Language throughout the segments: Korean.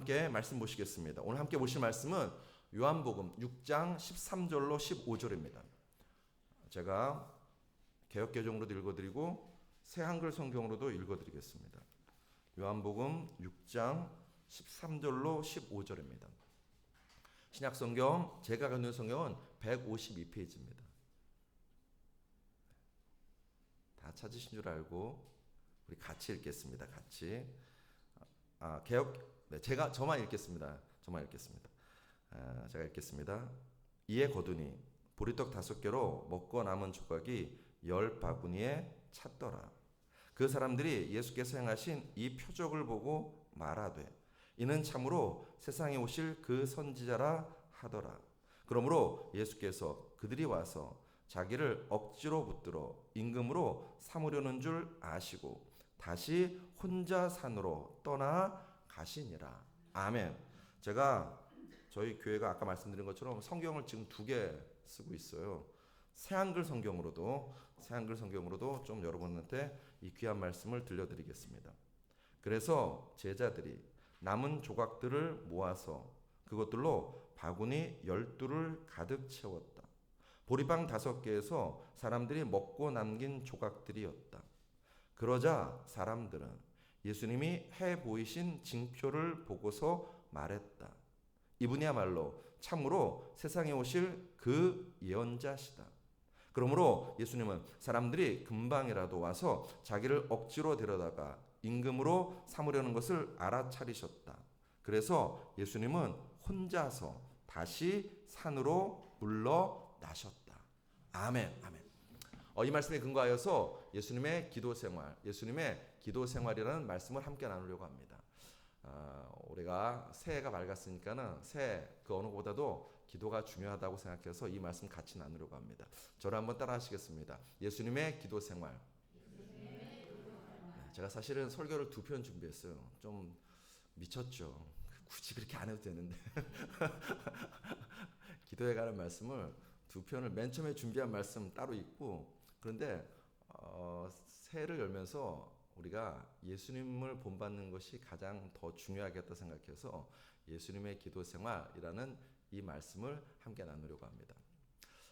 함께 말씀 보시겠습니다. 오늘 함께 보실 말씀은 요한복음 6장 13절로 15절입니다. 제가 개역개정으로도 읽어드리고 새 한글 성경으로도 읽어드리겠습니다. 요한복음 6장 13절로 15절입니다. 신약성경, 제가 갖는 성경은 152페이지입니다. 다 찾으신 줄 알고 우리 같이 읽겠습니다. 같이. 저만 읽겠습니다. 제가 읽겠습니다. 이에 거두니 보리떡 5개로 먹고 남은 조각이 10바구니에 찼더라. 그 사람들이 예수께서 행하신 이 표적을 보고 말하되 이는 참으로 세상에 오실 그 선지자라 하더라. 그러므로 예수께서 그들이 와서 자기를 억지로 붙들어 임금으로 삼으려는 줄 아시고 다시 혼자 산으로 떠나 가시니라. 아멘. 제가 저희 교회가 아까 말씀드린 것처럼 성경을 지금 2개 쓰고 있어요. 새 한글 성경으로도 좀 여러분한테 이 귀한 말씀을 들려드리겠습니다. 그래서 제자들이 남은 조각들을 모아서 그것들로 바구니 12를 가득 채웠다. 보리빵 5개에서 사람들이 먹고 남긴 조각들이었다. 그러자 사람들은 예수님이 해 보이신 징표를 보고서 말했다. 이분이야말로 참으로 세상에 오실 그 예언자시다. 그러므로 예수님은 사람들이 금방이라도 와서 자기를 억지로 데려다가 임금으로 삼으려는 것을 알아차리셨다. 그래서 예수님은 혼자서 다시 산으로 물러나셨다. 아멘. 이 말씀에 근거하여서 예수님의 기도 생활이라는 말씀을 함께 나누려고 합니다. 우리가 새해가 밝았으니까는 새해 그 어느 것보다도 기도가 중요하다고 생각해서 이 말씀 같이 나누려고 합니다. 저를 한번 따라 하시겠습니다. 예수님의 기도 생활. 제가 사실은 설교를 2편 준비했어요. 좀 미쳤죠. 굳이 그렇게 안 해도 되는데 기도에 관한 말씀을 2편을 맨 처음에 준비한 말씀 따로 있고, 그런데 새해를 열면서 우리가 예수님을 본받는 것이 가장 더 중요하겠다 생각해서 예수님의 기도 생활이라는 이 말씀을 함께 나누려고 합니다.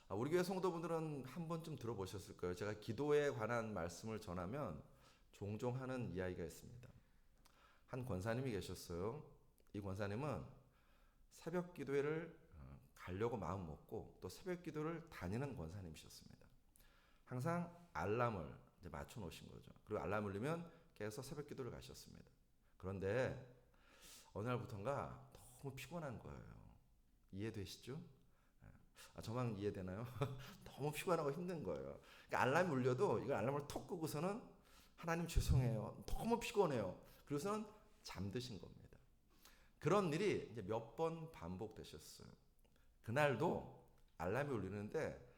우리 교회 성도분들은 한 번쯤 들어보셨을 거예요. 제가 기도에 관한 말씀을 전하면 종종 하는 이야기가 있습니다. 한 권사님이 계셨어요. 이 권사님은 새벽 기도회를 가려고 마음 먹고 또 새벽 기도를 다니는 권사님이셨습니다. 항상 알람을 이제 맞춰 놓으신 거죠. 그리고 알람 울리면 계속 새벽 기도를 가셨습니다. 그런데 어느 날부터인가 너무 피곤한 거예요. 이해되시죠? 저만 이해되나요? 너무 피곤하고 힘든 거예요. 그러니까 알람이 울려도 이걸 알람을 톡 끄고서는 하나님 죄송해요. 너무 피곤해요. 그래서는 잠드신 겁니다. 그런 일이 이제 몇 번 반복되셨어요. 그날도 알람이 울리는데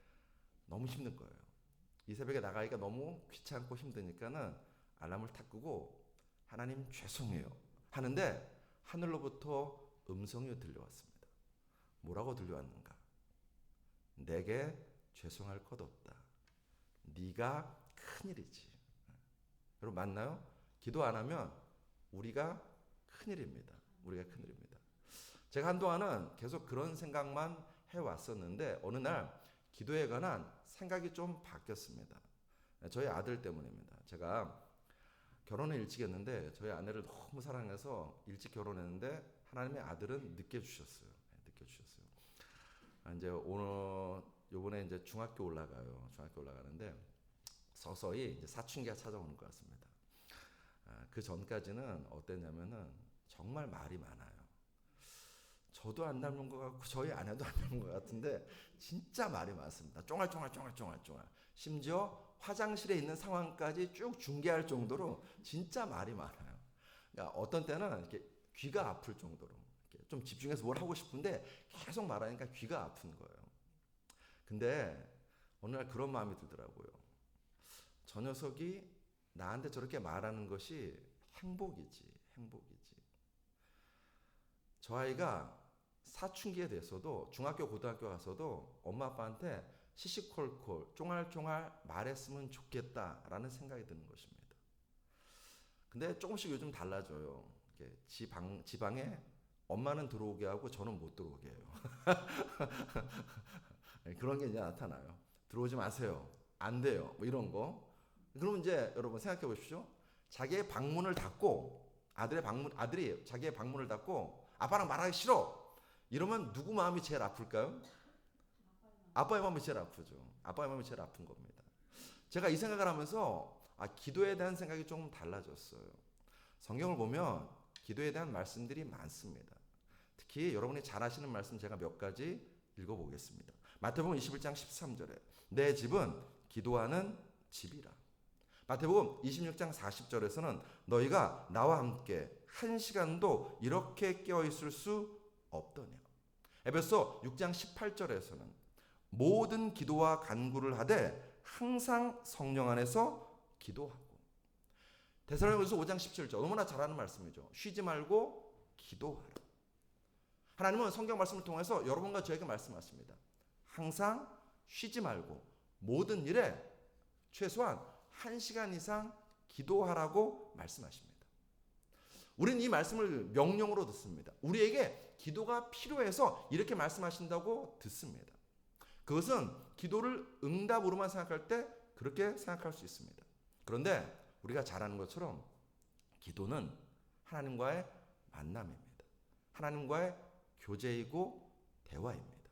너무 힘든 거예요. 이 새벽에 나가기가 너무 귀찮고 힘드니까는 알람을 탁 끄고 하나님 죄송해요 하는데 하늘로부터 음성이 들려왔습니다. 뭐라고 들려왔는가? 내게 죄송할 것 없다. 네가 큰일이지. 여러분 맞나요? 기도 안 하면 우리가 큰일입니다. 제가 한동안은 계속 그런 생각만 해왔었는데 어느 날 기도에 관한 생각이 좀 바뀌었습니다. 저희 아들 때문입니다. 제가 결혼을 일찍 했는데 저희 아내를 너무 사랑해서 일찍 결혼했는데 하나님의 아들은 늦게 주셨어요. 이제 오늘 요번에 이제 중학교 올라가는데 서서히 이제 사춘기가 찾아오는 것 같습니다. 그 전까지는 어땠냐면은 정말 말이 많아요. 저도 안 닮은 것 같고 저희 아내도 안 닮은 것 같은데 진짜 말이 많습니다. 쫑알쫑알. 심지어 화장실에 있는 상황까지 쭉 중계할 정도로 진짜 말이 많아요. 그러니까 어떤 때는 이렇게 귀가 아플 정도로 이렇게 좀 집중해서 뭘 하고 싶은데 계속 말하니까 귀가 아픈 거예요. 근데 어느 날 그런 마음이 들더라고요. 저 녀석이 나한테 저렇게 말하는 것이 행복이지. 저 아이가 사춘기에 돼서도 중학교 고등학교 가서도 엄마 아빠한테 시시콜콜 쫑알쫑알 말했으면 좋겠다라는 생각이 드는 것입니다. 근데 조금씩 요즘 달라져요. 지방에 엄마는 들어오게 하고 저는 못 들어오게 해요. 그런 게 이제 나타나요. 들어오지 마세요. 안 돼요. 뭐 이런 거. 그러면 이제 여러분 생각해 보십시오. 자기의 방문을 닫고 아들이 자기의 방문을 닫고 아빠랑 말하기 싫어. 이러면 누구 마음이 제일 아플까요? 아빠의 마음이 제일 아프죠. 아빠의 마음이 제일 아픈 겁니다. 제가 이 생각을 하면서 기도에 대한 생각이 조금 달라졌어요. 성경을 보면 기도에 대한 말씀들이 많습니다. 특히 여러분이 잘 아시는 말씀 제가 몇 가지 읽어보겠습니다. 마태복음 21장 13절에 내 집은 기도하는 집이라. 마태복음 26장 40절에서는 너희가 나와 함께 한 시간도 이렇게 깨어있을 수 없더냐. 에베소 6장 18절에서는 모든 기도와 간구를 하되 항상 성령 안에서 기도하고. 데살로니가서 5장 17절 너무나 잘 아는 말씀이죠. 쉬지 말고 기도하라. 하나님은 성경 말씀을 통해서 여러분과 저에게 말씀하십니다. 항상 쉬지 말고 모든 일에 최소한 1시간 이상 기도하라고 말씀하십니다. 우리는 이 말씀을 명령으로 듣습니다. 우리에게 기도가 필요해서 이렇게 말씀하신다고 듣습니다. 그것은 기도를 응답으로만 생각할 때 그렇게 생각할 수 있습니다. 그런데 우리가 잘 아는 것처럼 기도는 하나님과의 만남입니다. 하나님과의 교제이고 대화입니다.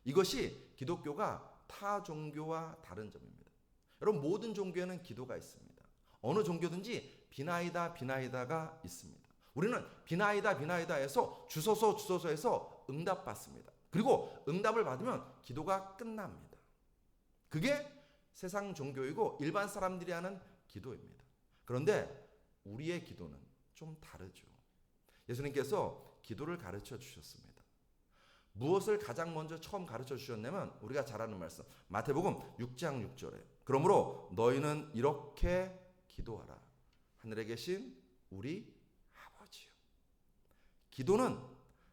이것이 기독교가 타 종교와 다른 점입니다. 여러분 모든 종교에는 기도가 있습니다. 어느 종교든지 비나이다가 있습니다. 우리는 비나이다에서 주소서에서 응답받습니다. 그리고 응답을 받으면 기도가 끝납니다. 그게 세상 종교이고 일반 사람들이 하는 기도입니다. 그런데 우리의 기도는 좀 다르죠. 예수님께서 기도를 가르쳐 주셨습니다. 무엇을 가장 먼저 처음 가르쳐 주셨냐면 우리가 잘 아는 말씀 마태복음 6장 6절에 그러므로 너희는 이렇게 기도하라. 하늘에 계신 우리 아버지요. 기도는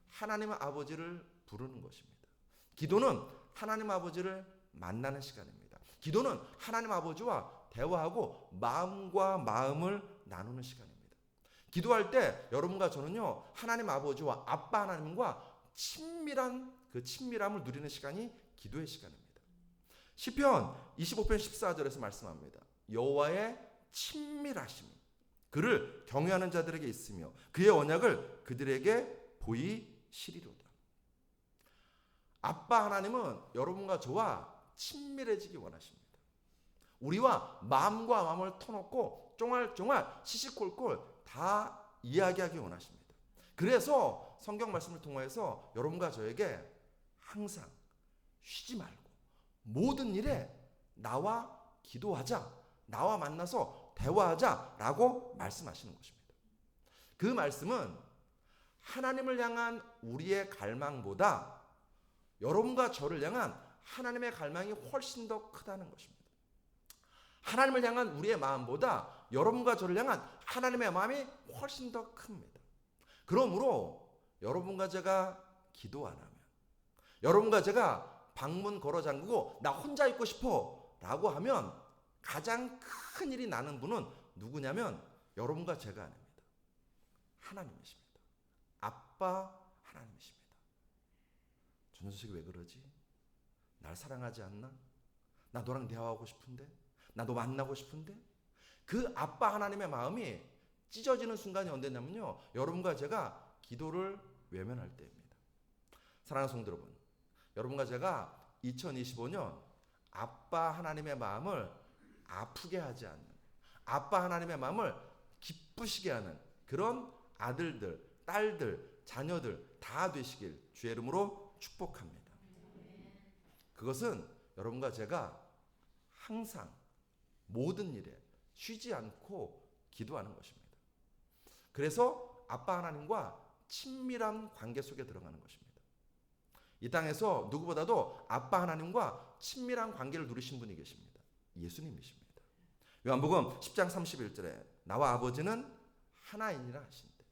하나님 아버지를 부르는 것입니다. 기도는 하나님 아버지를 만나는 시간입니다. 기도는 하나님 아버지와 대화하고 마음과 마음을 나누는 시간입니다. 기도할 때 여러분과 저는요 하나님 아버지와 아빠 하나님과 친밀한 그 친밀함을 누리는 시간이 기도의 시간입니다. 시편 25편 14절에서 말씀합니다. 여호와의 친밀하심이 그를 경외하는 자들에게 있으며 그의 언약을 그들에게 보이시리로다. 아빠 하나님은 여러분과 저와 친밀해지기 원하십니다. 우리와 마음과 마음을 터놓고 쫑알쫑알 시시콜콜 다 이야기하기 원하십니다. 그래서 성경 말씀을 통해서 여러분과 저에게 항상 쉬지 말고 모든 일에 나와 기도하자, 나와 만나서 대화하자라고 말씀하시는 것입니다. 그 말씀은 하나님을 향한 우리의 갈망보다 여러분과 저를 향한 하나님의 갈망이 훨씬 더 크다는 것입니다. 하나님을 향한 우리의 마음보다 여러분과 저를 향한 하나님의 마음이 훨씬 더 큽니다. 그러므로 여러분과 제가 기도 안 하면, 여러분과 제가 방문 걸어 잠그고 나 혼자 있고 싶어 라고 하면 가장 큰 일이 나는 분은 누구냐면 여러분과 제가 아닙니다. 하나님이십니다. 아빠 하나님이십니다. 저 녀석이 왜 그러지? 날 사랑하지 않나? 나 너랑 대화하고 싶은데? 나 너 만나고 싶은데? 그 아빠 하나님의 마음이 찢어지는 순간이 언제냐면요. 여러분과 제가 기도를 외면할 때입니다. 사랑하는 성도 여러분, 여러분과 제가 2025년 아빠 하나님의 마음을 아프게 하지 않는, 아빠 하나님의 마음을 기쁘시게 하는 그런 아들들, 딸들, 자녀들 다 되시길 주의 이름으로 축복합니다. 그것은 여러분과 제가 항상 모든 일에 쉬지 않고 기도하는 것입니다. 그래서 아빠 하나님과 친밀한 관계 속에 들어가는 것입니다. 이 땅에서 누구보다도 아빠 하나님과 친밀한 관계를 누리신 분이 계십니다. 예수님이십니다. 요한복음 10장 31절에 나와 아버지는 하나이니라 하신대.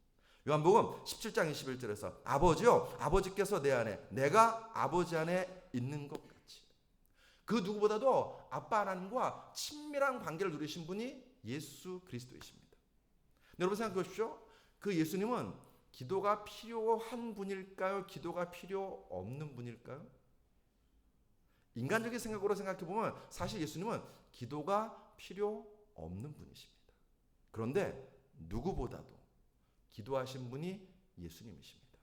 요한복음 17장 21절에서 아버지요 아버지께서 내 안에 내가 아버지 안에 있는 것 같이. 그 누구보다도 아빠 하나님과 친밀한 관계를 누리신 분이 예수 그리스도이십니다. 여러분 생각해 보십시오. 그 예수님은 기도가 필요한 분일까요? 기도가 필요 없는 분일까요? 인간적인 생각으로 생각해 보면 사실 예수님은 기도가 필요 없는 분이십니다. 그런데 누구보다도 기도하신 분이 예수님이십니다.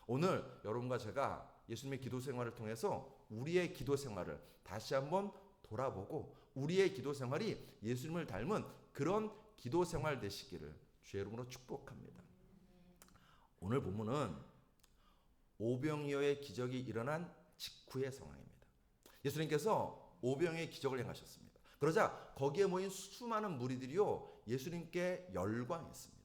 오늘 여러분과 제가 예수님의 기도 생활을 통해서 우리의 기도 생활을 다시 한번 돌아보고 우리의 기도 생활이 예수님을 닮은 그런 기도 생활 되시기를 주의 이름으로 축복합니다. 오늘 본문은 오병이어의 기적이 일어난 직후의 상황입니다. 예수님께서 오병이어의 기적을 행하셨습니다. 그러자 거기에 모인 수많은 무리들이요 예수님께 열광했습니다.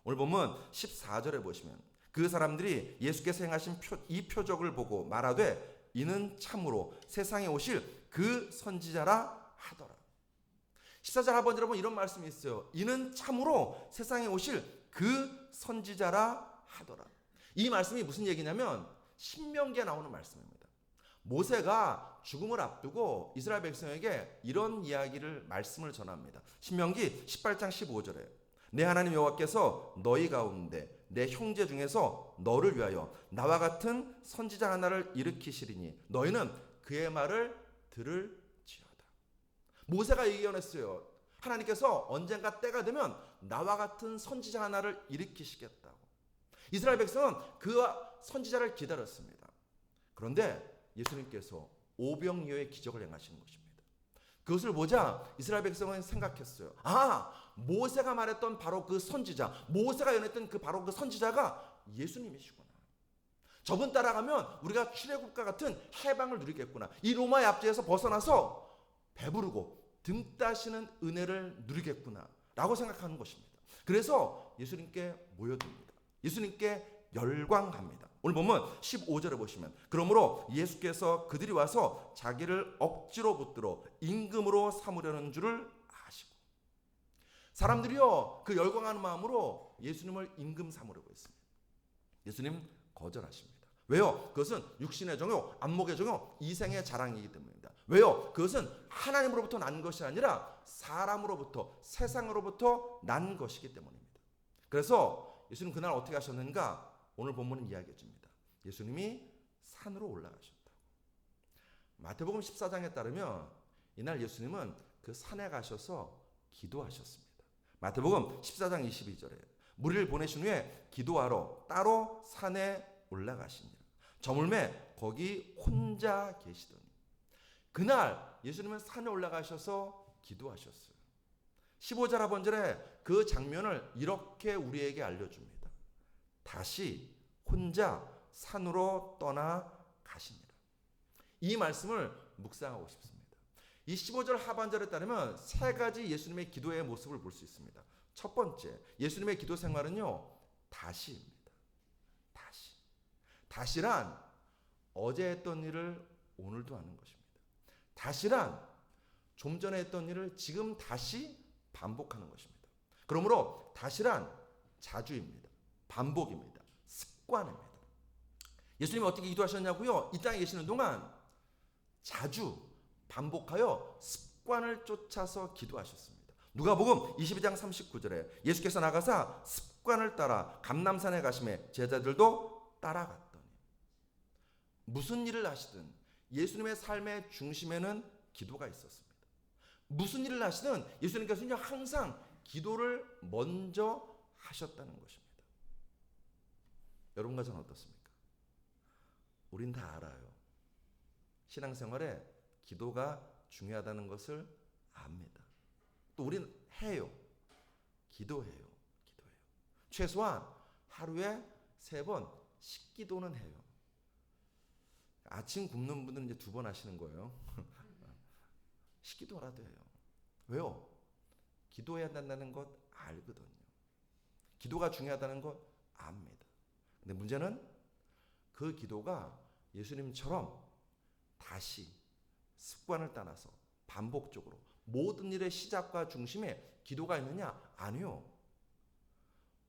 오늘 본문 14절에 보시면 그 사람들이 예수께서 행하신 이 표적을 보고 말하되 이는 참으로 세상에 오실 그 선지자라 하더라. 14절 하반절에 보면 이런 말씀이 있어요. 이는 참으로 세상에 오실 그 선지자라 하더라. 이 말씀이 무슨 얘기냐면 신명기에 나오는 말씀입니다. 모세가 죽음을 앞두고 이스라엘 백성에게 이런 이야기를 말씀을 전합니다. 신명기 18장 15절에 내 하나님 여호와께서 너희 가운데 내 형제 중에서 너를 위하여 나와 같은 선지자 하나를 일으키시리니 너희는 그의 말을 들을지어다. 모세가 예언했어요. 하나님께서 언젠가 때가 되면 나와 같은 선지자 하나를 일으키시겠다고. 이스라엘 백성은 그 선지자를 기다렸습니다. 그런데 예수님께서 오병이어의 기적을 행하시는 것입니다. 그것을 보자 이스라엘 백성은 생각했어요. 모세가 말했던 바로 그 선지자, 모세가 예언했던 바로 그 선지자가 예수님이시구나. 저분 따라가면 우리가 출애굽과 같은 해방을 누리겠구나. 이 로마의 압제에서 벗어나서 배부르고 등 따시는 은혜를 누리겠구나 라고 생각하는 것입니다. 그래서 예수님께 모여듭니다. 예수님께 열광합니다. 오늘 보면 15절에 보시면 그러므로 예수께서 그들이 와서 자기를 억지로 붙들어 임금으로 삼으려는 줄을 아시고 사람들이요 그 열광하는 마음으로 예수님을 임금 삼으려고 했습니다. 예수님 거절하십니다. 왜요? 그것은 육신의 정욕, 안목의 정욕, 이생의 자랑이기 때문입니다. 왜요? 그것은 하나님으로부터 난 것이 아니라 사람으로부터, 세상으로부터 난 것이기 때문입니다. 그래서 예수님 그날 어떻게 하셨는가? 오늘 본문은 이야기해 줍니다. 예수님이 산으로 올라가셨다고. 마태복음 14장에 따르면 이날 예수님은 그 산에 가셔서 기도하셨습니다. 마태복음 14장 22절에 무리를 보내신 후에 기도하러 따로 산에 올라가시니라. 저물매 거기 혼자 계시더니 그날 예수님은 산에 올라가셔서 기도하셨어요. 15절 하반절에 그 장면을 이렇게 우리에게 알려줍니다. 다시 혼자 산으로 떠나 가시니라. 이 말씀을 묵상하고 싶습니다. 이 15절 하반절에 따르면 세 가지 예수님의 기도의 모습을 볼 수 있습니다. 첫 번째, 예수님의 기도 생활은요, 다시입니다. 다시. 다시란 어제 했던 일을 오늘도 하는 것입니다. 다시란 좀 전에 했던 일을 지금 다시 반복하는 것입니다. 그러므로 다시란 자주입니다. 반복입니다. 습관입니다. 예수님이 어떻게 기도하셨냐고요? 이 땅에 계시는 동안 자주 반복하여 습관을 쫓아서 기도하셨습니다. 누가복음 22장 39절에 예수께서 나가사 습관을 따라 감람산에 가심에 제자들도 따라갔더니 무슨 일을 하시든 예수님의 삶의 중심에는 기도가 있었습니다. 무슨 일을 하시든 예수님께서는 항상 기도를 먼저 하셨다는 것입니다. 여러분과 저는 어떻습니까? 우린 다 알아요. 신앙생활에 기도가 중요하다는 것을 압니다. 또 우린 해요. 기도해요. 최소한 하루에 3번 식기도는 해요. 아침 굶는 분들은 이제 2번 하시는 거예요. 식기도라도 해요. 왜요? 기도해야 된다는 것 알거든요. 기도가 중요하다는 것 압니다. 근데 문제는 그 기도가 예수님처럼 다시 습관을 따라서 반복적으로 모든 일의 시작과 중심에 기도가 있느냐? 아니요.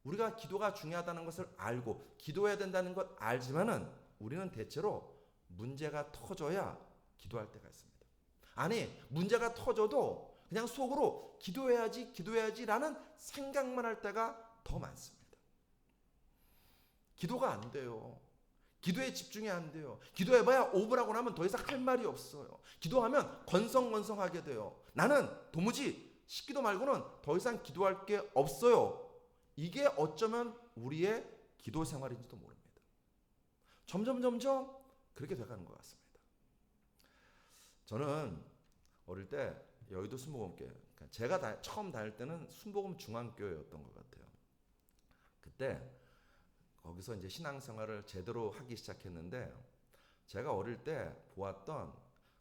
우리가 기도가 중요하다는 것을 알고 기도해야 된다는 것 알지만은 우리는 대체로 문제가 터져야 기도할 때가 있습니다. 아니, 문제가 터져도 그냥 속으로 기도해야지라는 생각만 할 때가 더 많습니다. 기도가 안 돼요. 기도에 집중이 안 돼요. 기도해봐야 5분 하고 나면 더 이상 할 말이 없어요. 기도하면 건성건성하게 돼요. 나는 도무지 식기도 말고는 더 이상 기도할 게 없어요. 이게 어쩌면 우리의 기도 생활인지도 모릅니다. 점점 그렇게 돼가는 것 같습니다. 저는 어릴 때 여의도 순복음교회, 제가 처음 다닐 때는 순복음 중앙교회였던 것 같아요. 그때 거기서 이제 신앙생활을 제대로 하기 시작했는데, 제가 어릴 때 보았던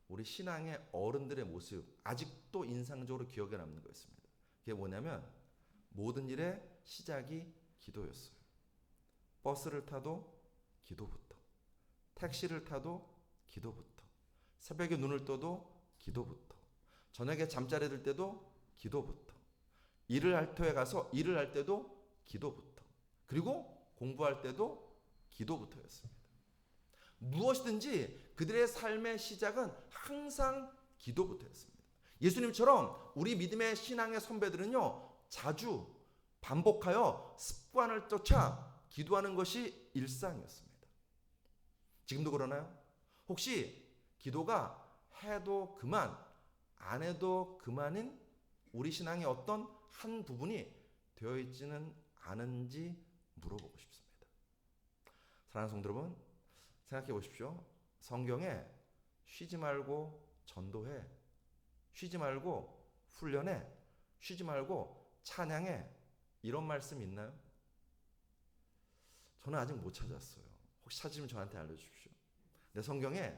우리 신앙의 어른들의 모습, 아직도 인상적으로 기억에 남는 거였습니다. 그게 뭐냐면 모든 일의 시작이 기도였어요. 버스를 타도 기도부터, 택시를 타도 기도부터, 새벽에 눈을 떠도 기도부터, 저녁에 잠자리 들 때도 기도부터, 일을 할 터에 가서 일을 할 때도 기도부터, 그리고 공부할 때도 기도부터였습니다. 무엇이든지 그들의 삶의 시작은 항상 기도부터였습니다. 예수님처럼 우리 믿음의 신앙의 선배들은요, 자주 반복하여 습관을 쫓아 기도하는 것이 일상이었습니다. 지금도 그러나요? 혹시 기도가 해도 그만, 안 해도 그만인 우리 신앙의 어떤 한 부분이 되어 있지는 않은지 물어보고 싶습니다. 사랑하는 성도 여러분, 생각해 보십시오. 성경에 쉬지 말고 전도해, 쉬지 말고 훈련해, 쉬지 말고 찬양해, 이런 말씀 있나요? 저는 아직 못 찾았어요. 혹시 찾으면 저한테 알려주십시오. 내 성경에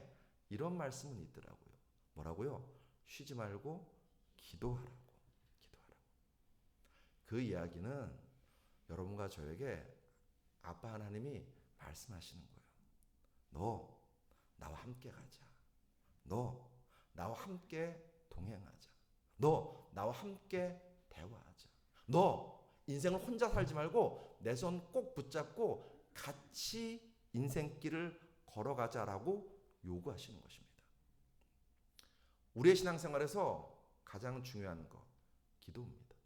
이런 말씀은 있더라고요. 뭐라고요? 쉬지 말고 기도하라고. 그 이야기는 여러분과 저에게 아빠 하나님이 말씀하시는 거예요. 너 나와 함께 가자. 너 나와 함께 동행하자. 너 나와 함께 대화하자. 너 인생을 혼자 살지 말고 내 손 꼭 붙잡고 같이 인생길을 걸어가자라고 요구하시는 것입니다. 우리의 신앙생활에서 가장 중요한 것, 기도입니다.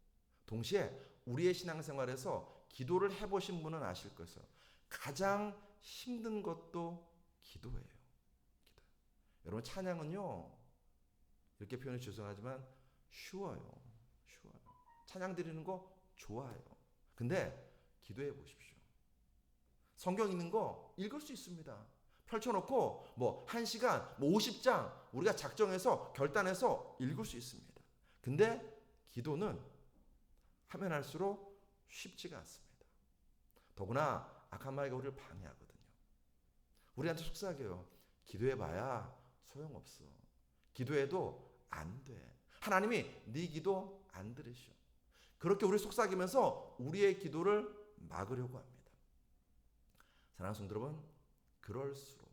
동시에 우리의 신앙생활에서 기도를 해보신 분은 아실 것이요, 가장 힘든 것도 기도예요. 여러분, 찬양은요, 이렇게 표현이 죄송하지만 쉬워요. 찬양 드리는 거 좋아요. 근데 기도해 보십시오. 성경 있는 거 읽을 수 있습니다. 펼쳐놓고 1시간, 50장 우리가 작정해서 결단해서 읽을 수 있습니다. 근데 기도는 하면 할수록 쉽지가 않습니다. 더구나 악한 마귀가 우리를 방해하거든요. 우리한테 속삭여요. 기도해봐야 소용없어. 기도해도 안 돼. 하나님이 네 기도 안 들으셔. 그렇게 우리 속삭이면서 우리의 기도를 막으려고 합니다. 사랑하는 성도 여러분, 그럴수록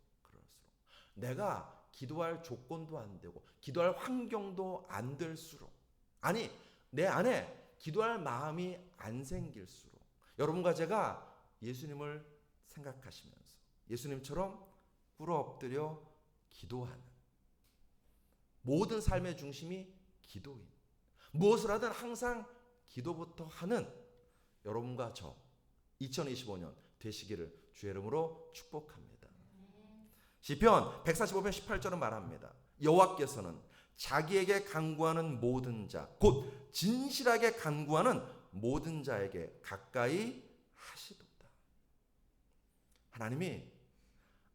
내가 기도할 조건도 안 되고 기도할 환경도 안 될수록, 아니 내 안에 기도할 마음이 안 생길수록, 여러분과 제가 예수님을 생각하시면서 예수님처럼 꿇어 엎드려 기도하는, 모든 삶의 중심이 기도인, 무엇을 하든 항상 기도부터 하는 여러분과 저 2025년 되시기를 주의 이름으로 축복합니다. 시편 145편 18절은 말합니다. 여호와께서는 자기에게 간구하는 모든 자, 곧 진실하게 간구하는 모든 자에게 가까이 하시도다. 하나님이,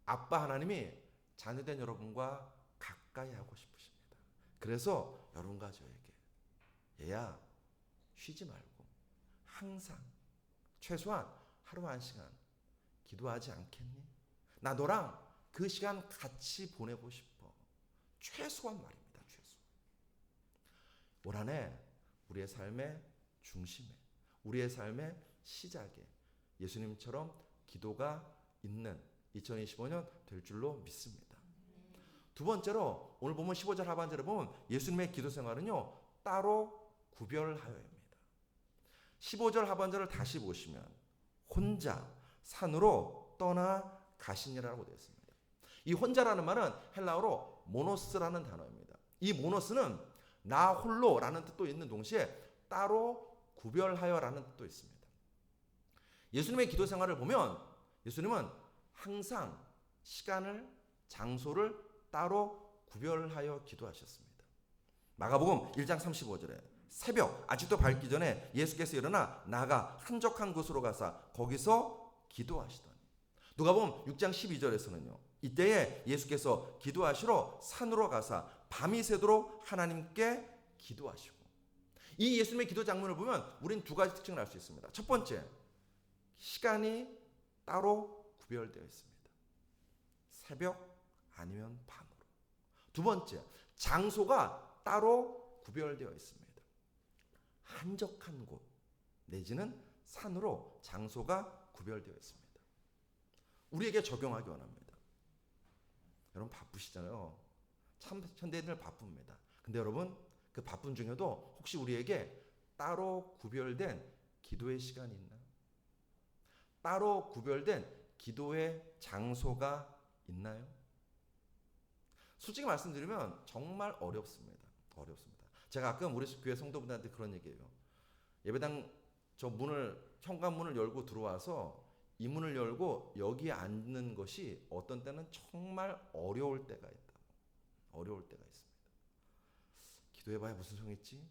아빠 하나님이 자녀된 여러분과 가까이 하고 싶으십니다. 그래서 여러분과 저에게, 얘야 쉬지 말고 항상 최소한 하루 1시간 기도하지 않겠니? 나 너랑 그 시간 같이 보내고 싶어. 최소한 말입니다. 최소한. 올 한 해 우리의 삶의 중심에, 우리의 삶의 시작에 예수님처럼 기도가 있는 2025년 될 줄로 믿습니다. 두 번째로 오늘 보면 15절 하반절에 보면 예수님의 기도 생활은요, 따로 구별하여입니다. 15절 하반절을 다시 보시면 혼자 산으로 떠나 가시니라고 되어 있습니다. 이 혼자라는 말은 헬라어로 모노스라는 단어입니다. 이 모노스는 나 홀로라는 뜻도 있는 동시에 따로 구별하여라는 뜻도 있습니다. 예수님의 기도 생활을 보면 예수님은 항상 시간을, 장소를 따로 구별하여 기도하셨습니다. 마가복음 1장 35절에 새벽 아직도 밝기 전에 예수께서 일어나 나가 한적한 곳으로 가사 거기서 기도하시더니, 누가복음 6장 12절에서는요. 이때에 예수께서 기도하시러 산으로 가사 밤이 새도록 하나님께 기도하시고. 이 예수님의 기도 장면을 보면 우리는 두 가지 특징을 알 수 있습니다. 첫 번째, 시간이 따로 구별되어 있습니다. 새벽 아니면 밤으로. 두 번째, 장소가 따로 구별되어 있습니다. 한적한 곳 내지는 산으로 장소가 구별되어 있습니다. 우리에게 적용하기 원합니다. 여러분 바쁘시잖아요. 참 현대인들 바쁩니다. 근데 여러분 그 바쁜 중에도 혹시 우리에게 따로 구별된 기도의 시간이 있나요? 따로 구별된 기도의 장소가 있나요? 솔직히 말씀드리면 정말 어렵습니다. 제가 가끔 우리 교회 성도분들한테 그런 얘기해요. 예배당 저 현관문을 열고 들어와서 이 문을 열고 여기에 앉는 것이 어떤 때는 정말 어려울 때가 있다. 어려울 때가 있습니다. 기도해봐야 무슨 소용이 있지?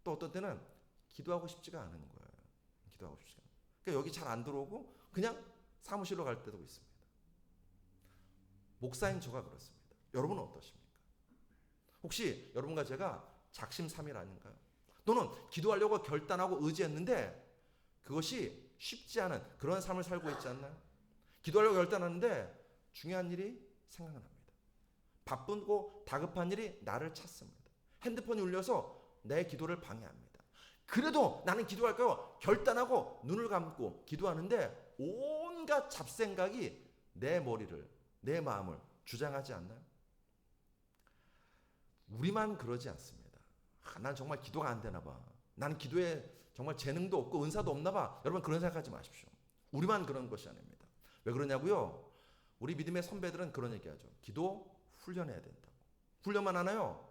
또 어떤 때는 기도하고 싶지가 않은 거예요. 그러니까 여기 잘 안 들어오고 그냥 사무실로 갈 때도 있습니다. 목사인 저가 그렇습니다. 여러분은 어떠십니까? 혹시 여러분과 제가 작심삼일 아닌가요? 또는 기도하려고 결단하고 의지했는데 그것이 쉽지 않은 그런 삶을 살고 있지 않나요? 기도하려고 결단하는데 중요한 일이 생각납니다. 바쁘고 다급한 일이 나를 찾습니다. 핸드폰이 울려서 내 기도를 방해합니다. 그래도 나는 기도할 거요. 결단하고 눈을 감고 기도하는데 온갖 잡생각이 내 머리를, 내 마음을 주장하지 않나요? 우리만 그러지 않습니다. 난 정말 기도가 안 되나 봐. 난 기도에 정말 재능도 없고 은사도 없나 봐. 여러분 그런 생각하지 마십시오. 우리만 그런 것이 아닙니다. 왜 그러냐고요? 우리 믿음의 선배들은 그런 얘기하죠. 기도 훈련해야 된다고. 훈련만 하나요?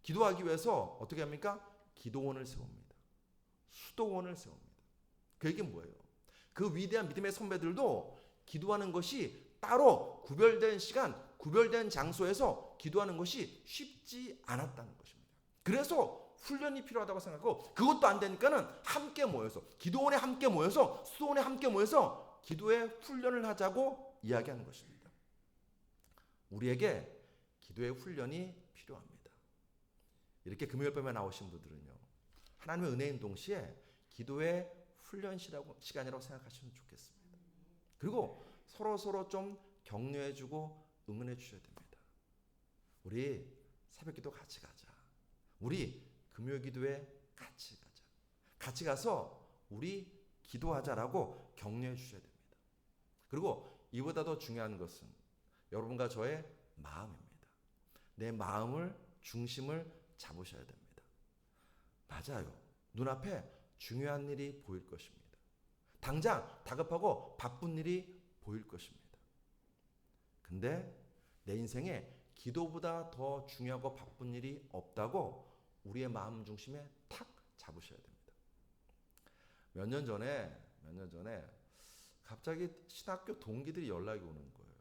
기도하기 위해서 어떻게 합니까? 기도원을 세웁니다. 수도원을 세웁니다. 그 얘기는 뭐예요? 그 위대한 믿음의 선배들도 기도하는 것이 따로 구별된 시간, 구별된 장소에서 기도하는 것이 쉽지 않았다는 것입니다. 그래서 훈련이 필요하다고 생각하고 그것도 안 되니까는 함께 모여서 기도원에 함께 모여서 수도원에 함께 모여서 기도의 훈련을 하자고 이야기하는 것입니다. 우리에게 기도의 훈련이 필요합니다. 이렇게 금요일 밤에 나오신 분들은요. 하나님의 은혜인 동시에 기도의 훈련 시간이라고 생각하시면 좋겠습니다. 그리고 서로 좀 격려해주고 응원해 주셔야 됩니다. 우리 새벽기도 같이 가자. 우리 금요 기도회 같이 가자. 같이 가서 우리 기도하자라고 격려해 주셔야 됩니다. 그리고 이보다 더 중요한 것은 여러분과 저의 마음입니다. 내 마음을 중심을 잡으셔야 됩니다. 맞아요. 눈앞에 중요한 일이 보일 것입니다. 당장 다급하고 바쁜 일이 보일 것입니다. 근데 내 인생에 기도보다 더 중요하고 바쁜 일이 없다고 우리의 마음 중심에 탁 잡으셔야 됩니다. 몇 년 전에 갑자기 신학교 동기들이 연락이 오는 거예요.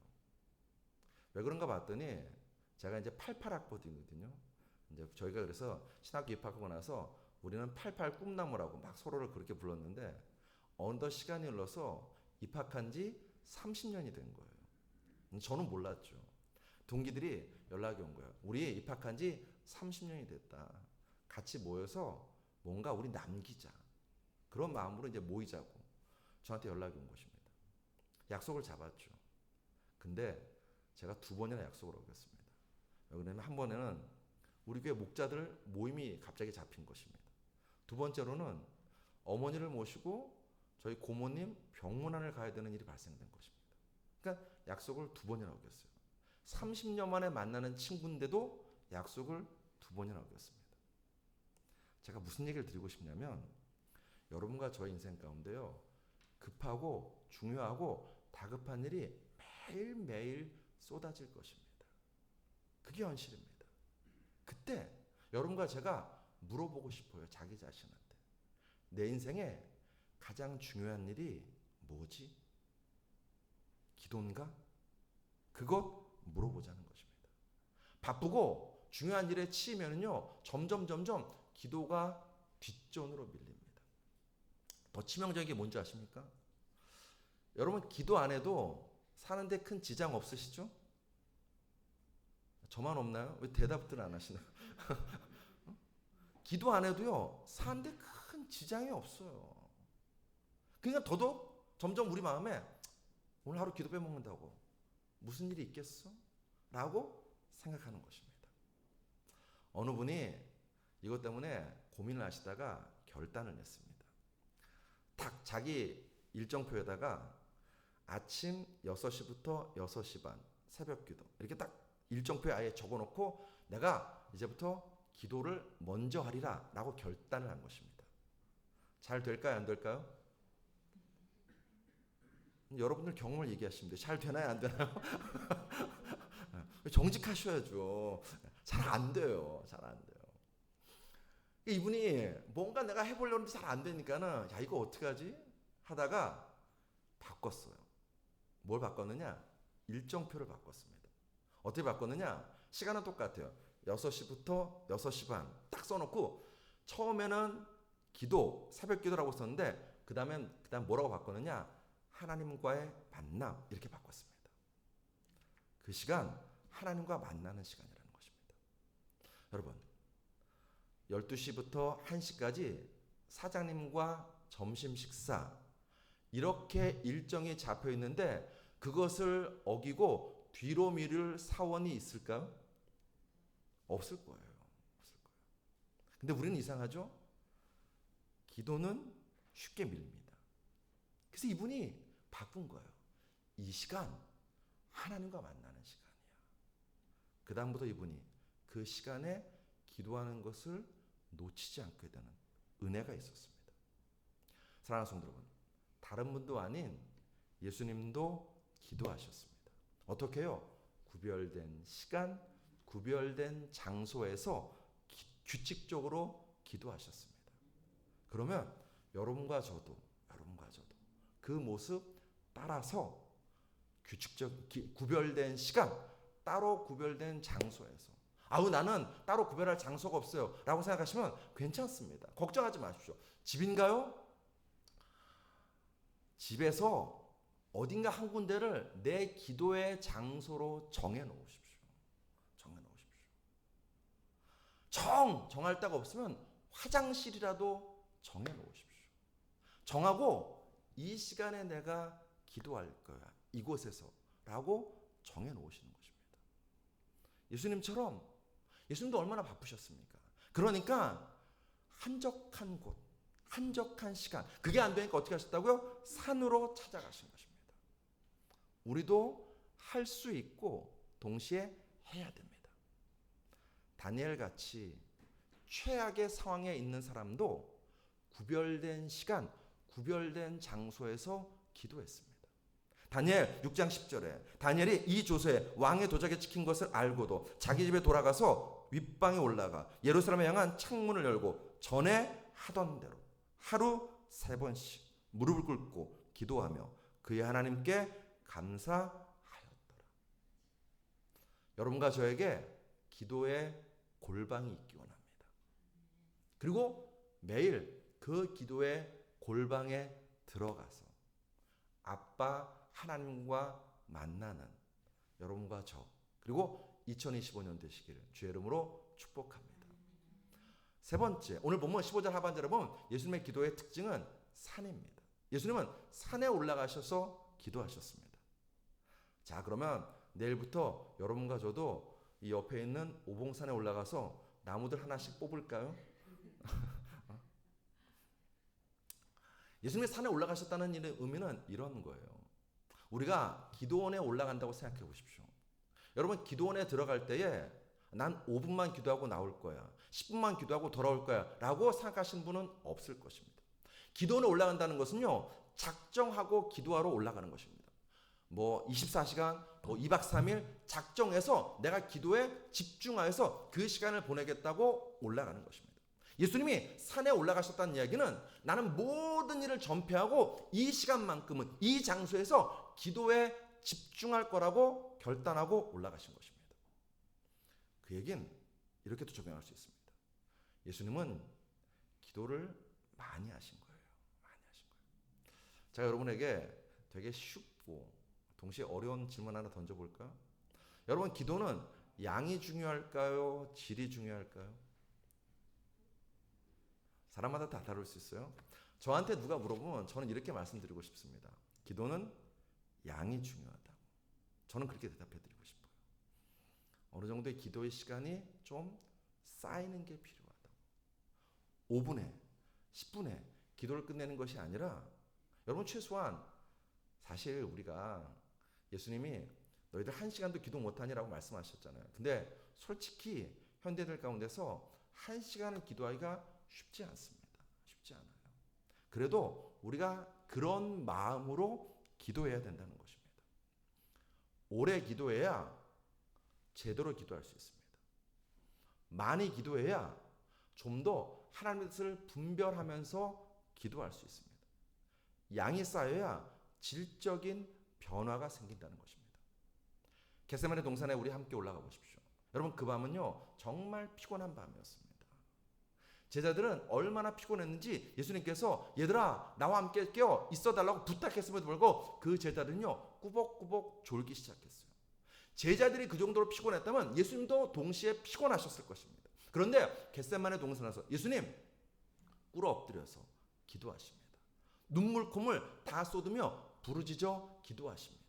왜 그런가 봤더니 제가 이제 88학번이거든요. 이제 저희가 그래서 신학교 입학하고 나서 우리는 88 꿈나무라고 막 서로를 그렇게 불렀는데 어느덧 시간이 흘러서 입학한 지 30년이 된 거예요. 저는 몰랐죠. 동기들이 연락이 온 거예요. 우리 입학한 지 30년이 됐다. 같이 모여서 뭔가 우리 남기자. 그런 마음으로 이제 모이자고 저한테 연락이 온 것입니다. 약속을 잡았죠. 근데 제가 2번이나 약속을 어겼습니다. 왜냐하면 한 번에는 우리 교회 목자들 모임이 갑자기 잡힌 것입니다. 2번째로는 어머니를 모시고 저희 고모님 병문안을 가야 되는 일이 발생된 것입니다. 그러니까 약속을 2번이나 어겼어요. 30년 만에 만나는 친구인데도 약속을 2번이나 어겼습니다. 제가 무슨 얘기를 드리고 싶냐면 여러분과 저의 인생 가운데요. 급하고 중요하고 다급한 일이 매일매일 쏟아질 것입니다. 그게 현실입니다. 그때 여러분과 제가 물어보고 싶어요. 자기 자신한테. 내 인생에 가장 중요한 일이 뭐지? 기도인가? 그것 물어보자는 것입니다. 바쁘고 중요한 일에 치이면요 점점 기도가 뒷전으로 밀립니다. 더 치명적인 게 뭔지 아십니까? 여러분 기도 안 해도 사는데 큰 지장 없으시죠? 저만 없나요? 왜 대답들 안 하시나요? 기도 안 해도요 사는데 큰 지장이 없어요. 그러니까 더더욱 점점 우리 마음에 오늘 하루 기도 빼먹는다고 무슨 일이 있겠어? 라고 생각하는 것입니다. 어느 분이 이것 때문에 고민을 하시다가 결단을 냈습니다. 딱 자기 일정표에다가 아침 6시부터 6시 반 새벽 기도 이렇게 딱 일정표에 아예 적어놓고 내가 이제부터 기도를 먼저 하리라 라고 결단을 한 것입니다. 잘 될까요? 안 될까요? 여러분들 경험을 얘기하시면 돼요. 잘 되나요? 안 되나요? 정직하셔야죠. 잘 안 돼요. 잘 안 돼요. 이분이 뭔가 내가 해보려고 하는데 잘 안 되니까는 야 이거 어떻게 하지? 하다가 바꿨어요. 뭘 바꿨느냐? 일정표를 바꿨습니다. 어떻게 바꿨느냐? 시간은 똑같아요. 6시부터 6시 반 딱 써놓고 처음에는 기도, 새벽 기도라고 썼는데 그 다음 뭐라고 바꿨느냐? 하나님과의 만남 이렇게 바꿨습니다. 그 시간 하나님과 만나는 시간이라는 것입니다. 여러분 12시부터 1시까지 사장님과 점심 식사 이렇게 일정이 잡혀 있는데 그것을 어기고 뒤로 미룰 사원이 있을까요? 없을 거예요. 없을 거예요. 근데 우리는 이상하죠? 기도는 쉽게 밀립니다. 그래서 이분이 바꾼 거예요. 이 시간 하나님과 만나는 시간이야. 그 다음부터 이분이 그 시간에 기도하는 것을 놓치지 않게 되는 은혜가 있었습니다. 사랑하는 성도 여러분, 다른 분도 아닌 예수님도 기도하셨습니다. 어떻게 해요? 구별된 시간, 구별된 장소에서 규칙적으로 기도하셨습니다. 그러면 여러분과 저도 그 모습 따라서 구별된 시간, 따로 구별된 장소에서 아우 나는 따로 구별할 장소가 없어요 라고 생각하시면 괜찮습니다. 걱정하지 마십시오. 집인가요? 집에서 어딘가 한 군데를 내 기도의 장소로 정해 놓으십시오. 정할 데가 없으면 화장실이라도 정해 놓으십시오. 정하고 이 시간에 내가 기도할 거야. 이곳에서 라고 정해 놓으시는 것입니다. 예수님도 얼마나 바쁘셨습니까? 그러니까 한적한 곳, 한적한 시간 그게 안 되니까 어떻게 하셨다고요? 산으로 찾아가신 것입니다. 우리도 할 수 있고 동시에 해야 됩니다. 다니엘 같이 최악의 상황에 있는 사람도 구별된 시간, 구별된 장소에서 기도했습니다. 다니엘 6장 10절에 다니엘이 이 조서에 왕의 도적에 찍힌 것을 알고도 자기 집에 돌아가서 윗방에 올라가 예루살렘에 향한 창문을 열고 전에 하던 대로 하루 3번씩 무릎을 꿇고 기도하며 그의 하나님께 감사하였더라. 여러분과 저에게 기도의 골방이 있기 원합니다. 그리고 매일 그 기도의 골방에 들어가서 아빠 하나님과 만나는 여러분과 저 그리고 2025년 되시기를 주의 이름으로 축복합니다. 세 번째, 오늘 본문 15절 하반절에 보면 예수님의 기도의 특징은 산입니다. 예수님은 산에 올라가셔서 기도하셨습니다. 자, 그러면 내일부터 여러분과 저도 이 옆에 있는 오봉산에 올라가서 나무들 하나씩 뽑을까요? 예수님이 산에 올라가셨다는 의미는 이런 거예요. 우리가 기도원에 올라간다고 생각해 보십시오. 여러분 기도원에 들어갈 때에 난 5분만 기도하고 나올 거야. 10분만 기도하고 돌아올 거야. 라고 생각하시는 분은 없을 것입니다. 기도원에 올라간다는 것은요. 작정하고 기도하러 올라가는 것입니다. 24시간, 2박 3일 작정해서 내가 기도에 집중하여서 그 시간을 보내겠다고 올라가는 것입니다. 예수님이 산에 올라가셨다는 이야기는 나는 모든 일을 전폐하고 이 시간만큼은 이 장소에서 기도에 집중할 거라고 결단하고 올라가신 것입니다. 그 얘기는 이렇게도 적용할 수 있습니다. 예수님은 기도를 많이 하신 거예요. 많이 하신 거예요. 제가 여러분에게 되게 쉽고 동시에 어려운 질문 하나 던져볼까요? 여러분, 기도는 양이 중요할까요? 질이 중요할까요? 사람마다 다 다를 수 있어요. 저한테 누가 물어보면 저는 이렇게 말씀드리고 싶습니다. 기도는 양이 중요하다고. 저는 그렇게 대답해드리고 싶어요. 어느 정도의 기도의 시간이 좀 쌓이는 게 필요하다고. 5분에 10분에 기도를 끝내는 것이 아니라, 여러분, 최소한 사실 우리가 예수님이 너희들 1시간도 기도 못하니라고 말씀하셨잖아요. 근데 솔직히 현대들 가운데서 1시간을 기도하기가 쉽지 않습니다. 쉽지 않아요. 그래도 우리가 그런 마음으로 기도해야 된다는 것입니다. 오래 기도해야 제대로 기도할 수 있습니다. 많이 기도해야 좀 더 하나님의 뜻을 분별하면서 기도할 수 있습니다. 양이 쌓여야 질적인 변화가 생긴다는 것입니다. 겟세마네 동산에 우리 함께 올라가 보십시오. 여러분, 그 밤은요 정말 피곤한 밤이었습니다. 제자들은 얼마나 피곤했는지 예수님께서 얘들아 나와 함께 깨어 있어달라고 부탁했음에도 불구하고 그 제자들은요 꾸벅꾸벅 졸기 시작했어요. 제자들이 그 정도로 피곤했다면 예수님도 동시에 피곤하셨을 것입니다. 그런데 겟세마네 동산에서 예수님 꿇어 엎드려서 기도하십니다. 눈물 콧물 다 쏟으며 부르짖어 기도하십니다.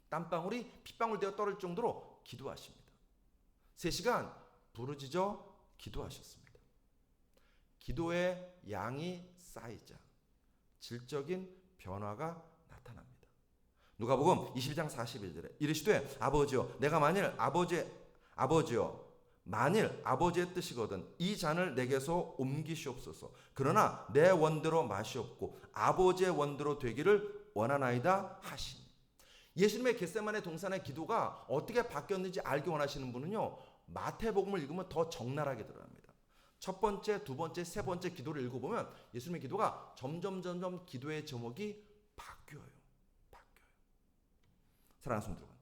땀방울이 핏방울 되어 떨어질 정도로 기도하십니다. 3시간 부르짖어 기도하셨습니다. 기도의 양이 쌓이자 질적인 변화가 나타납니다. 누가복음 22장 41절에 이르시되 아버지여 내가 만일 아버지의 뜻이거든 이 잔을 내게서 옮기시옵소서. 그러나 내 원대로 마시옵고 아버지의 원대로 되기를 원하나이다 하시니. 예수님의 겟세마네 동산의 기도가 어떻게 바뀌었는지 알기 원하시는 분은요 마태복음을 읽으면 더 적나라하게 드러납니다. 첫 번째, 두 번째, 세 번째 기도를 읽어보면 예수님의 기도가 점점 기도의 제목이 바뀌어요. 사랑하는 성도 여러분,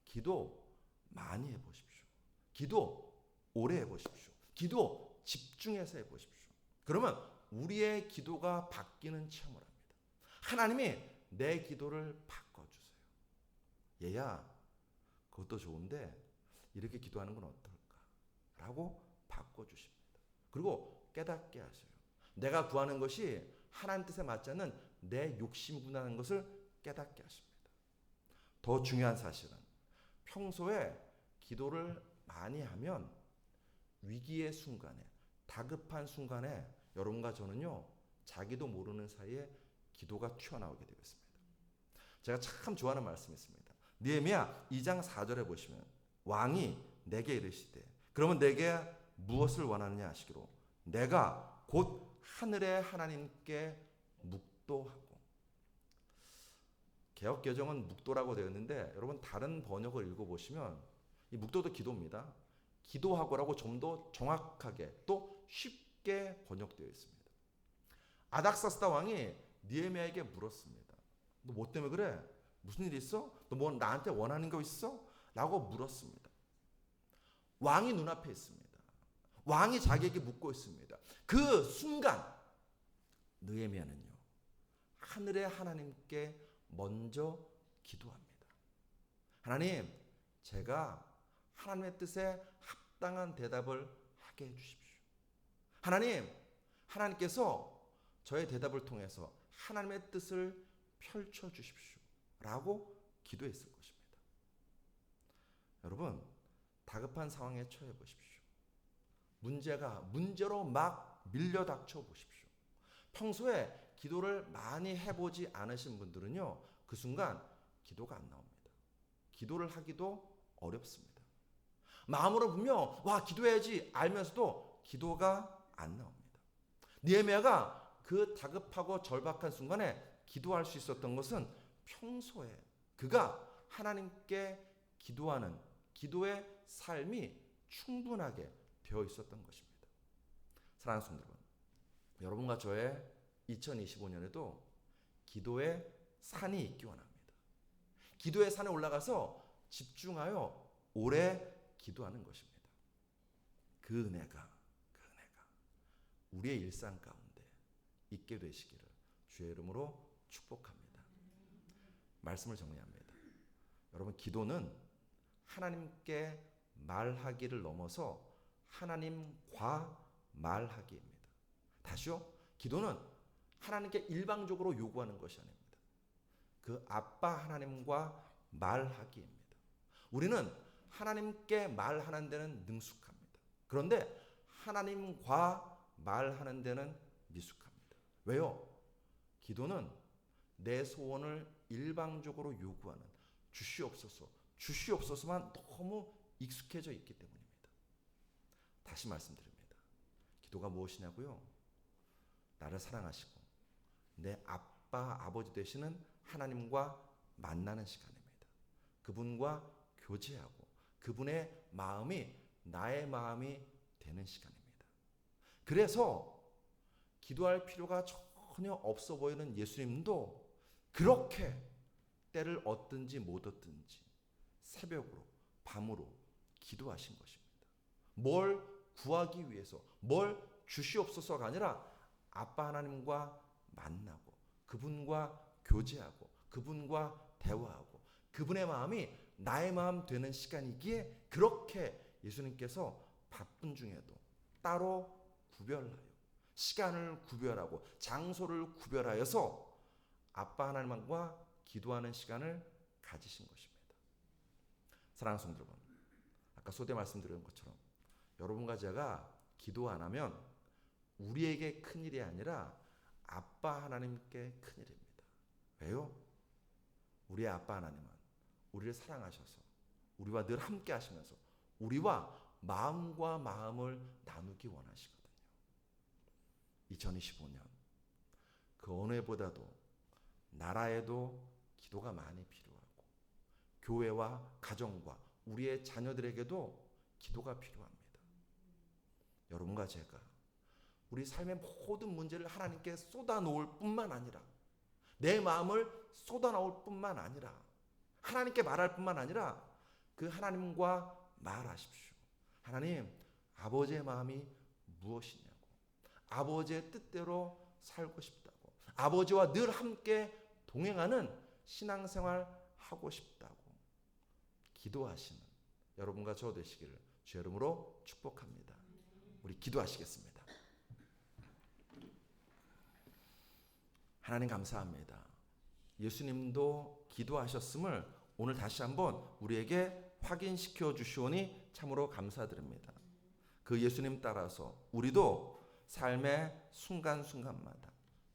기도 많이 해보십시오. 기도 오래 해보십시오. 기도 집중해서 해보십시오. 그러면 우리의 기도가 바뀌는 체험을 합니다. 하나님이 내 기도를 바꿔주세요. 얘야, 그것도 좋은데 이렇게 기도하는 건 어떨까? 라고 바꿔주십니다. 그리고 깨닫게 하세요. 내가 구하는 것이 하나님 뜻에 맞지 않는 내 욕심구나라는 것을 깨닫게 하십니다. 더 중요한 사실은 평소에 기도를 많이 하면 위기의 순간에, 다급한 순간에 여러분과 저는요 자기도 모르는 사이에 기도가 튀어나오게 되겠습니다. 제가 참 좋아하는 말씀이 있습니다. 느헤미야 2장 4절에 보시면 왕이 내게 이르시되 그러면 내게 무엇을 원하느냐 하시기로 내가 곧 하늘의 하나님께 묵도하고. 개역개정은 묵도라고 되어 있는데 여러분 다른 번역을 읽어보시면 이 묵도도 기도입니다. 기도하고라고 좀 더 정확하게 또 쉽게 번역되어 있습니다. 아닥사스다 왕이 느헤미야에게 물었습니다. 너 뭐 때문에 그래? 무슨 일 있어? 너 뭐 나한테 원하는 거 있어? 라고 물었습니다. 왕이 눈앞에 있습니다. 왕이 자기에게 묻고 있습니다. 그 순간 느헤미야는요 하늘의 하나님께 먼저 기도합니다. 하나님, 제가 하나님의 뜻에 합당한 대답을 하게 해주십시오. 하나님께서 저의 대답을 통해서 하나님의 뜻을 펼쳐주십시오. 라고 기도했을 것입니다. 여러분, 다급한 상황에 처해 보십시오. 문제로 막 밀려닥쳐 보십시오. 평소에 기도를 많이 해보지 않으신 분들은요 그 순간 기도가 안 나옵니다. 기도를 하기도 어렵습니다. 마음으로 분명 와 기도해야지 알면서도 기도가 안 나옵니다. 느헤미야가 그 다급하고 절박한 순간에 기도할 수 있었던 것은 평소에 그가 하나님께 기도하는 기도의 삶이 충분하게 되어 있었던 것입니다. 사랑하는 성도 여러분, 여러분과 저의 2025년에도 기도의 산이 있기 원합니다. 기도의 산에 올라가서 집중하여 오래 기도하는 것입니다. 그 은혜가 우리의 일상 가운데 있게 되시기를 주의 이름으로 축복합니다. 말씀을 정리합니다. 여러분, 기도는 하나님께 말하기를 넘어서 하나님과 말하기입니다. 다시요. 기도는 하나님께 일방적으로 요구하는 것이 아닙니다. 그 아빠 하나님과 말하기입니다. 우리는 하나님께 말하는 데는 능숙합니다. 그런데 하나님과 말하는 데는 미숙합니다. 왜요? 기도는 내 소원을 일방적으로 요구하는 주시옵소서만 너무 익숙해져 있기 때문입니다. 다시 말씀드립니다. 기도가 무엇이냐고요? 나를 사랑하시고 내 아버지 되시는 하나님과 만나는 시간입니다. 그분과 교제하고 그분의 마음이 나의 마음이 되는 시간입니다. 그래서 기도할 필요가 전혀 없어 보이는 예수님도 그렇게 때를 얻든지 못 얻든지 새벽으로 밤으로 기도하신 것입니다. 뭘 구하기 위해서, 뭘 주시옵소서가 아니라 아빠 하나님과 만나고 그분과 교제하고 그분과 대화하고 그분의 마음이 나의 마음 되는 시간이기에 그렇게 예수님께서 바쁜 중에도 따로 구별하여 시간을 구별하고 장소를 구별하여서 아빠 하나님과 기도하는 시간을 가지신 것입니다. 사랑하는 성도 여러분, 아까 소대 말씀드린 것처럼 여러분과 제가 기도 안 하면 우리에게 큰일이 아니라 아빠 하나님께 큰일입니다. 왜요? 우리의 아빠 하나님은 우리를 사랑하셔서 우리와 늘 함께 하시면서 우리와 마음과 마음을 나누기 원하시거든요. 2025년 그 어느 해보다도 나라에도 기도가 많이 필요하고 교회와 가정과 우리의 자녀들에게도 기도가 필요합니다. 여러분과 제가 우리 삶의 모든 문제를 하나님께 쏟아놓을 뿐만 아니라 내 마음을 쏟아놓을 뿐만 아니라 하나님께 말할 뿐만 아니라 그 하나님과 말하십시오. 하나님, 아버지의 마음이 무엇이냐고, 아버지의 뜻대로 살고 싶다고, 아버지와 늘 함께 동행하는 신앙생활 하고 싶다고 기도하시는 여러분과 저 되시기를 주의 이름으로 축복합니다. 우리 기도하시겠습니다. 하나님 감사합니다. 예수님도 기도하셨음을 오늘 다시 한번 우리에게 확인시켜 주시오니 참으로 감사드립니다. 그 예수님 따라서 우리도 삶의 순간순간마다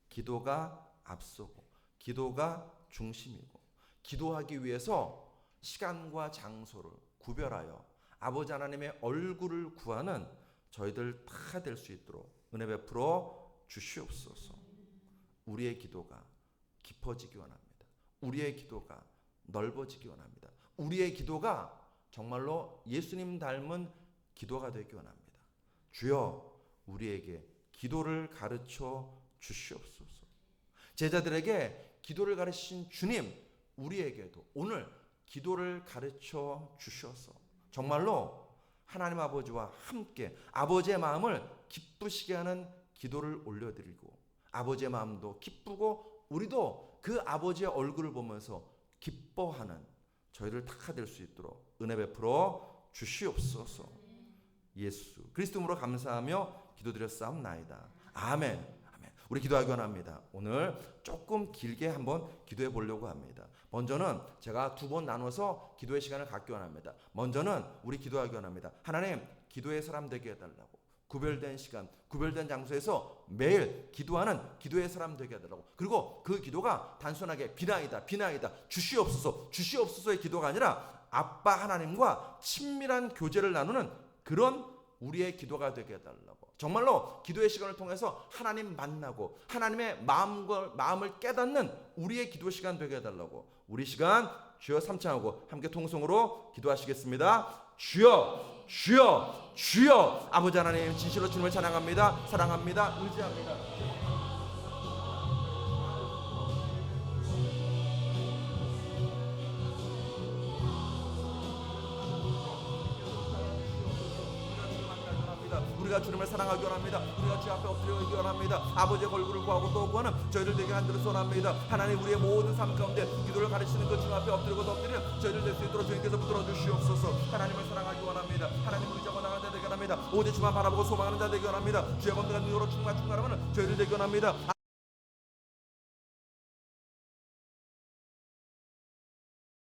기도가 앞서고 기도가 중심이고 기도하기 위해서 시간과 장소를 구별하여 아버지 하나님의 얼굴을 구하는 저희들 다 될 수 있도록 은혜 베풀어 주시옵소서. 우리의 기도가 깊어지기 원합니다. 우리의 기도가 넓어지기 원합니다. 우리의 기도가 정말로 예수님 닮은 기도가 되기 원합니다. 주여, 우리에게 기도를 가르쳐 주시옵소서. 제자들에게 기도를 가르치신 주님, 우리에게도 오늘 기도를 가르쳐 주셔서 정말로 하나님 아버지와 함께 아버지의 마음을 기쁘시게 하는 기도를 올려드리고 아버지의 마음도 기쁘고 우리도 그 아버지의 얼굴을 보면서 기뻐하는 저희를 다 될 수 있도록 은혜 베풀어 주시옵소서. 예수 그리스도로 감사하며 기도드렸사옵나이다. 아멘. 우리 기도하기 원합니다. 오늘 조금 길게 한번 기도해 보려고 합니다. 먼저는 제가 두 번 나눠서 기도의 시간을 갖기 원합니다. 먼저는 우리 기도하기 원합니다. 하나님, 기도의 사람 되게 해달라고. 구별된 시간, 구별된 장소에서 매일 기도하는 기도의 사람 되게 해달라고. 그리고 그 기도가 단순하게 비나이다 주시옵소서의 기도가 아니라 아빠 하나님과 친밀한 교제를 나누는 그런 우리의 기도가 되게 해달라고. 정말로 기도의 시간을 통해서 하나님 만나고 하나님의 마음을 깨닫는 우리의 기도 시간 되게 해달라고. 우리 시간 주여 삼창하고 함께 통성으로 기도하시겠습니다. 주여 주여 주여. 아버지 하나님, 진실로 주님을 찬양합니다. 사랑합니다. 의지합니다. 우리가 주님을 사랑하기 원합니다. 우리가 주 앞에 엎드리기 원합니다. 아버지의 얼굴을 구하고 또 구하는 저희를 되게 한들을 소원합니다. 하나님, 우리의 모든 삶 가운데 기도를 가르치는 그 주 앞에 엎드리고 엎드리는 저희를 될 수 있도록 주님께서 붙들어 주시옵소서. 하나님을 사랑하기 원합니다. 하나님을 의지하고 나가는 자 되기 원합니다. 오직 주만 바라보고 소망하는 자 되기 원합니다. 주의 권능과 능력으로 충만하는 저희를 되기 원합니다.